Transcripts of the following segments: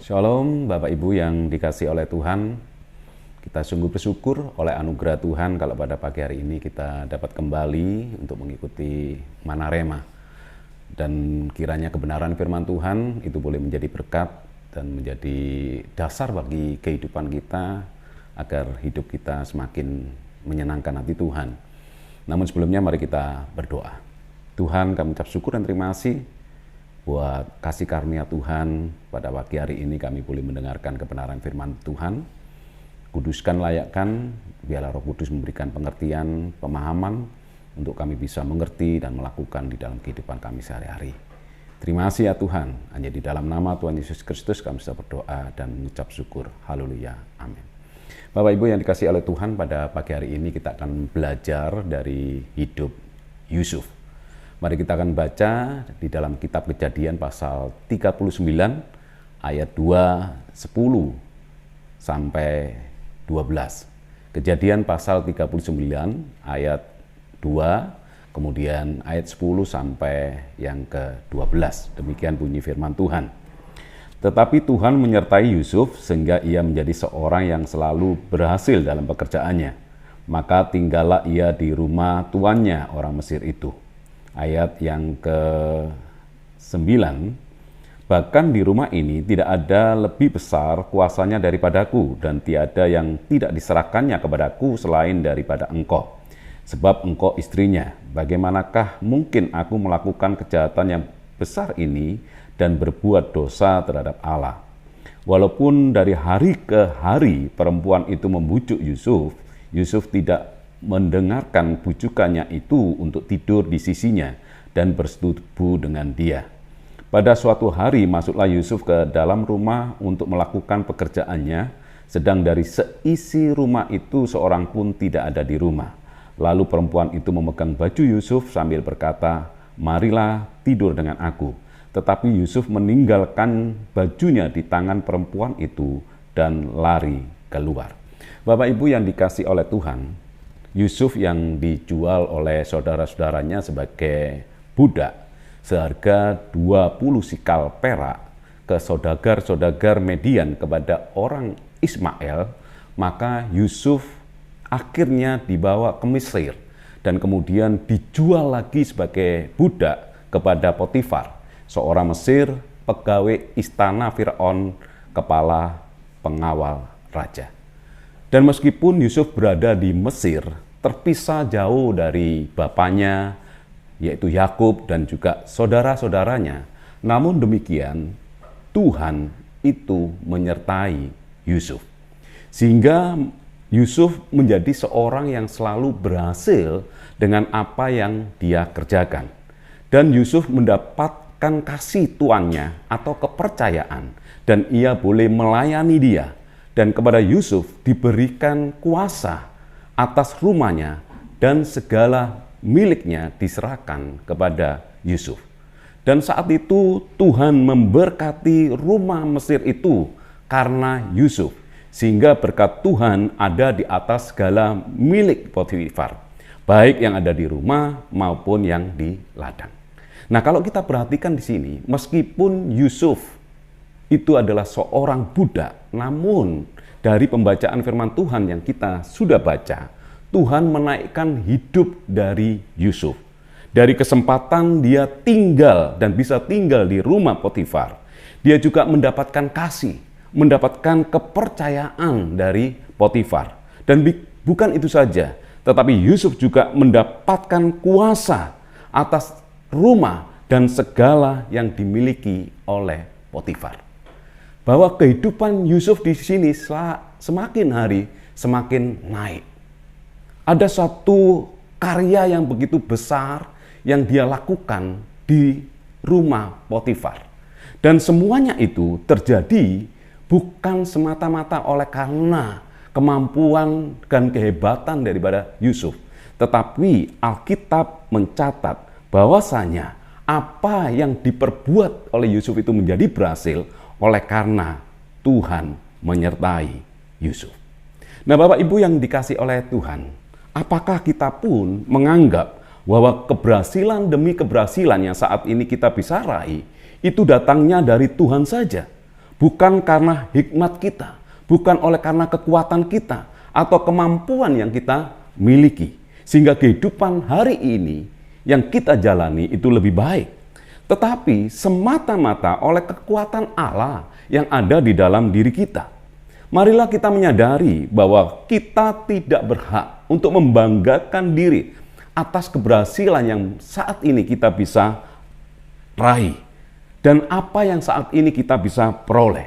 Shalom Bapak Ibu yang dikasih oleh Tuhan. Kita sungguh bersyukur oleh anugerah Tuhan kalau pada pagi hari ini kita dapat kembali untuk mengikuti Mana Rema. Dan kiranya kebenaran firman Tuhan itu boleh menjadi berkat dan menjadi dasar bagi kehidupan kita agar hidup kita semakin menyenangkan hati Tuhan. Namun sebelumnya mari kita berdoa. Tuhan, kami ucap syukur dan terima kasih buat kasih karunia Tuhan. Pada pagi hari ini kami boleh mendengarkan kebenaran firman Tuhan. Kuduskan, layakkan, biarlah Roh Kudus memberikan pengertian, pemahaman untuk kami bisa mengerti dan melakukan di dalam kehidupan kami sehari-hari. Terima kasih ya Tuhan, hanya di dalam nama Tuhan Yesus Kristus kami bisa berdoa dan mengucap syukur. Haleluya, amin. Bapak Ibu yang dikasihi oleh Tuhan, pada pagi hari ini kita akan belajar dari hidup Yusuf. Mari kita akan baca di dalam kitab Kejadian pasal 39 ayat 2:10 sampai 12. Kejadian pasal 39 ayat 2, kemudian ayat 10 sampai yang ke-12. Demikian bunyi firman Tuhan. Tetapi Tuhan menyertai Yusuf sehingga ia menjadi seorang yang selalu berhasil dalam pekerjaannya. Maka tinggallah ia di rumah tuannya orang Mesir itu. Ayat yang ke-9, bahkan di rumah ini tidak ada lebih besar kuasanya daripadaku, dan tiada yang tidak diserahkannya kepadaku selain daripada engkau. Sebab engkau istrinya, bagaimanakah mungkin aku melakukan kejahatan yang besar ini dan berbuat dosa terhadap Allah? Walaupun dari hari ke hari perempuan itu membujuk Yusuf, Yusuf tidak mendengarkan bujukannya itu untuk tidur di sisinya dan bersetubuh dengan dia. Pada suatu hari masuklah Yusuf ke dalam rumah untuk melakukan pekerjaannya, sedang dari seisi rumah itu seorang pun tidak ada di rumah. Lalu perempuan itu memegang baju Yusuf sambil berkata, "Marilah tidur dengan aku." Tetapi Yusuf meninggalkan bajunya di tangan perempuan itu dan lari keluar. Bapak Ibu yang dikasih oleh Tuhan, Yusuf yang dijual oleh saudara-saudaranya sebagai budak seharga 20 sikal perak ke saudagar-saudagar Median kepada orang Ismail, maka Yusuf akhirnya dibawa ke Mesir dan kemudian dijual lagi sebagai budak kepada Potifar, seorang Mesir, pegawai istana Firaun, kepala pengawal raja. Dan meskipun Yusuf berada di Mesir, terpisah jauh dari bapaknya, yaitu Yakub dan juga saudara-saudaranya, namun demikian Tuhan itu menyertai Yusuf. Sehingga Yusuf menjadi seorang yang selalu berhasil dengan apa yang dia kerjakan. Dan Yusuf mendapatkan kasih tuannya atau kepercayaan, dan ia boleh melayani dia. Dan kepada Yusuf diberikan kuasa atas rumahnya dan segala miliknya diserahkan kepada Yusuf. Dan saat itu Tuhan memberkati rumah Mesir itu karena Yusuf. Sehingga berkat Tuhan ada di atas segala milik Potifar, baik yang ada di rumah maupun yang di ladang. Nah, kalau kita perhatikan di sini, meskipun Yusuf itu adalah seorang budak, namun dari pembacaan firman Tuhan yang kita sudah baca, Tuhan menaikkan hidup dari Yusuf. Dari kesempatan dia tinggal dan bisa tinggal di rumah Potifar, dia juga mendapatkan kasih, mendapatkan kepercayaan dari Potifar. Dan bukan itu saja, tetapi Yusuf juga mendapatkan kuasa atas rumah dan segala yang dimiliki oleh Potifar. Bahwa kehidupan Yusuf di sini semakin hari semakin naik. Ada satu karya yang begitu besar yang dia lakukan di rumah Potifar. Dan semuanya itu terjadi bukan semata-mata oleh karena kemampuan dan kehebatan daripada Yusuf. Tetapi Alkitab mencatat bahwasanya apa yang diperbuat oleh Yusuf itu menjadi berhasil oleh karena Tuhan menyertai Yusuf. Nah, Bapak Ibu yang dikasih oleh Tuhan, apakah kita pun menganggap bahwa keberhasilan demi keberhasilan yang saat ini kita bisa raih, itu datangnya dari Tuhan saja? bukan karena hikmat kita, bukan oleh karena kekuatan kita atau kemampuan yang kita miliki, sehingga kehidupan hari ini yang kita jalani itu lebih baik, tetapi semata-mata oleh kekuatan Allah yang ada di dalam diri kita. Marilah kita menyadari bahwa kita tidak berhak untuk membanggakan diri atas keberhasilan yang saat ini kita bisa raih dan apa yang saat ini kita bisa peroleh.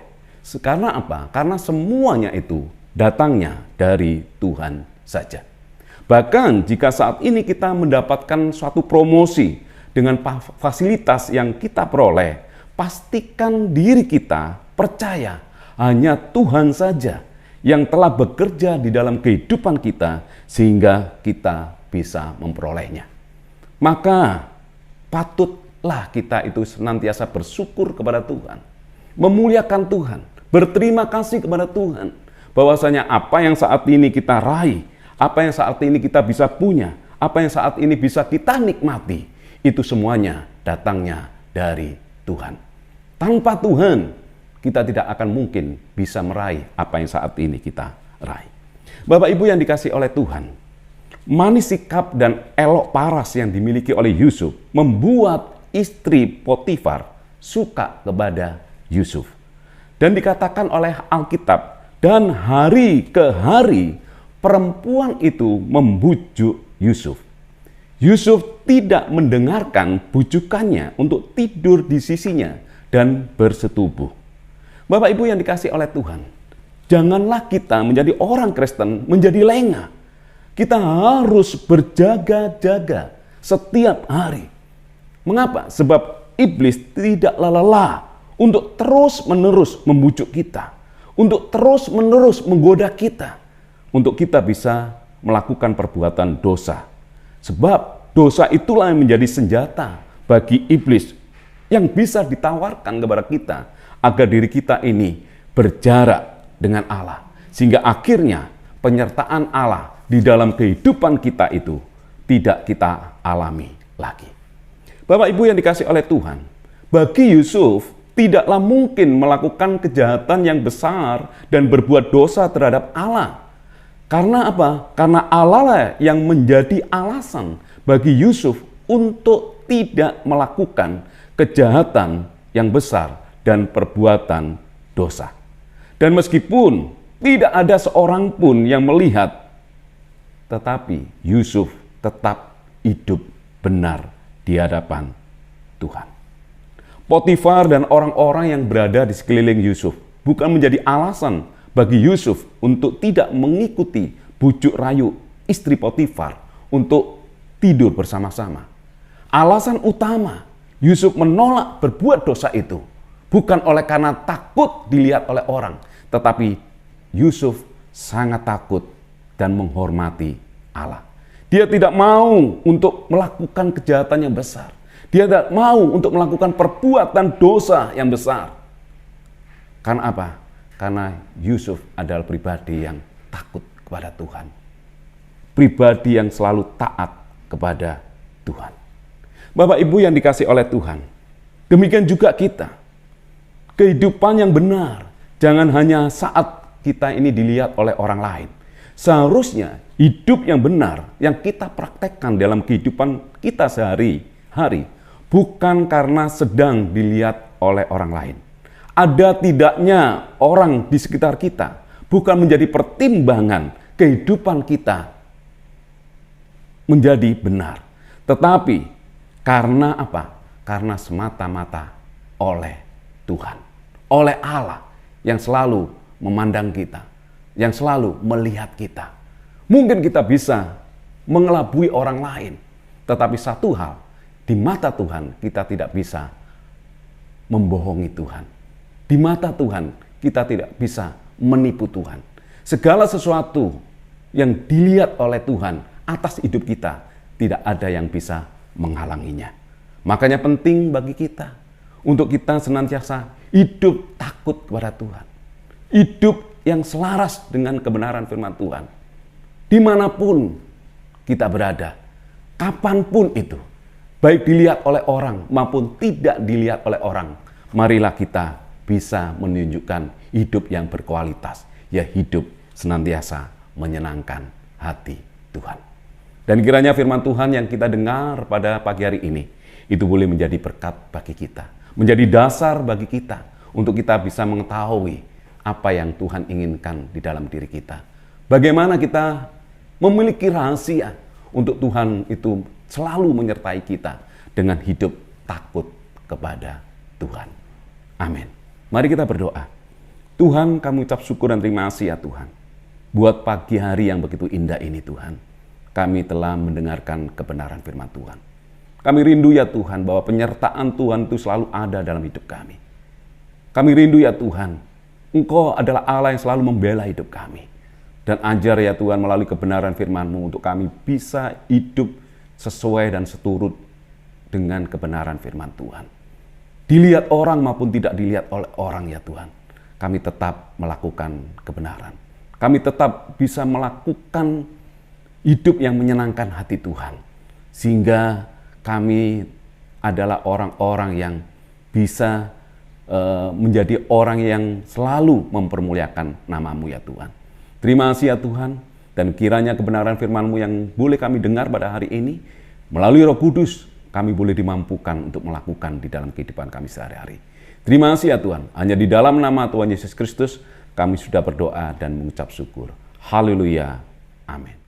Karena apa? Karena semuanya itu datangnya dari Tuhan saja. Bahkan jika saat ini kita mendapatkan suatu promosi dengan fasilitas yang kita peroleh, pastikan diri kita percaya hanya Tuhan saja yang telah bekerja di dalam kehidupan kita sehingga kita bisa memperolehnya. Maka patutlah kita itu senantiasa bersyukur kepada Tuhan, memuliakan Tuhan, berterima kasih kepada Tuhan, bahwasanya apa yang saat ini kita raih, apa yang saat ini kita bisa punya, apa yang saat ini bisa kita nikmati, itu semuanya datangnya dari Tuhan. Tanpa Tuhan, kita tidak akan mungkin bisa meraih apa yang saat ini kita raih. Bapak Ibu yang dikasihi oleh Tuhan, manis sikap dan elok paras yang dimiliki oleh Yusuf membuat istri Potifar suka kepada Yusuf. Dan dikatakan oleh Alkitab, dan hari ke hari perempuan itu membujuk Yusuf. Yusuf tidak mendengarkan bujukannya untuk tidur di sisinya dan bersetubuh. Bapak Ibu yang dikasihi oleh Tuhan, janganlah kita menjadi orang Kristen menjadi lengah. Kita harus berjaga-jaga setiap hari. Mengapa? Sebab iblis tidak lelah untuk terus-menerus membujuk kita, untuk terus-menerus menggoda kita, untuk kita bisa melakukan perbuatan dosa. Sebab dosa itulah yang menjadi senjata bagi iblis yang bisa ditawarkan kepada kita agar diri kita ini berjarak dengan Allah, sehingga akhirnya penyertaan Allah di dalam kehidupan kita itu tidak kita alami lagi. Bapak Ibu yang dikasihi oleh Tuhan, bagi Yusuf tidaklah mungkin melakukan kejahatan yang besar dan berbuat dosa terhadap Allah. Karena apa? Karena Allah lah yang menjadi alasan bagi Yusuf untuk tidak melakukan kejahatan yang besar dan perbuatan dosa. Dan meskipun tidak ada seorang pun yang melihat, tetapi Yusuf tetap hidup benar di hadapan Tuhan. Potifar dan orang-orang yang berada di sekeliling Yusuf bukan menjadi alasan bagi Yusuf untuk tidak mengikuti bujuk rayu istri Potifar untuk tidur bersama-sama. Alasan utama Yusuf menolak berbuat dosa itu bukan oleh karena takut dilihat oleh orang, tetapi Yusuf sangat takut dan menghormati Allah. Dia tidak mau untuk melakukan kejahatan yang besar. Dia tidak mau untuk melakukan perbuatan dosa yang besar. Karena apa? Karena Yusuf adalah pribadi yang takut kepada Tuhan. Pribadi yang selalu taat kepada Tuhan. Bapak Ibu yang dikasihi oleh Tuhan, demikian juga kita. Kehidupan yang benar jangan hanya saat kita ini dilihat oleh orang lain. Seharusnya hidup yang benar yang kita praktekkan dalam kehidupan kita sehari-hari bukan karena sedang dilihat oleh orang lain. Ada tidaknya orang di sekitar kita bukan menjadi pertimbangan kehidupan kita menjadi benar. Tetapi karena apa? Karena semata-mata oleh Tuhan, oleh Allah yang selalu memandang kita, yang selalu melihat kita. Mungkin kita bisa mengelabui orang lain, tetapi satu hal, di mata Tuhan kita tidak bisa membohongi Tuhan. Di mata Tuhan kita tidak bisa menipu Tuhan. Segala sesuatu yang dilihat oleh Tuhan atas hidup kita, tidak ada yang bisa menghalanginya. Makanya penting bagi kita untuk kita senantiasa hidup takut kepada Tuhan. Hidup yang selaras dengan kebenaran firman Tuhan. Dimanapun kita berada, kapanpun itu, baik dilihat oleh orang maupun tidak dilihat oleh orang, marilah kita bisa menunjukkan hidup yang berkualitas, ya hidup senantiasa menyenangkan hati Tuhan. Dan kiranya firman Tuhan yang kita dengar pada pagi hari ini, itu boleh menjadi berkat bagi kita, menjadi dasar bagi kita, untuk kita bisa mengetahui apa yang Tuhan inginkan di dalam diri kita. Bagaimana kita memiliki rahasia untuk Tuhan itu selalu menyertai kita dengan hidup takut kepada Tuhan. Amin. Mari kita berdoa. Tuhan, kami ucap syukur dan terima kasih ya Tuhan. Buat pagi hari yang begitu indah ini Tuhan. Kami telah mendengarkan kebenaran firman Tuhan. Kami rindu ya Tuhan bahwa penyertaan Tuhan itu selalu ada dalam hidup kami. Kami rindu ya Tuhan, Engkau adalah Allah yang selalu membela hidup kami. Dan ajar ya Tuhan melalui kebenaran firman-Mu untuk kami bisa hidup sesuai dan seturut dengan kebenaran firman Tuhan. Dilihat orang maupun tidak dilihat oleh orang ya Tuhan. Kami tetap melakukan kebenaran. Kami tetap bisa melakukan hidup yang menyenangkan hati Tuhan. Sehingga kami adalah orang-orang yang bisa menjadi orang yang selalu mempermuliakan nama-Mu ya Tuhan. Terima kasih ya Tuhan, dan kiranya kebenaran firman-Mu yang boleh kami dengar pada hari ini, melalui Roh Kudus, kami boleh dimampukan untuk melakukan di dalam kehidupan kami sehari-hari. Terima kasih ya Tuhan, hanya di dalam nama Tuhan Yesus Kristus, kami sudah berdoa dan mengucap syukur. Haleluya. Amin.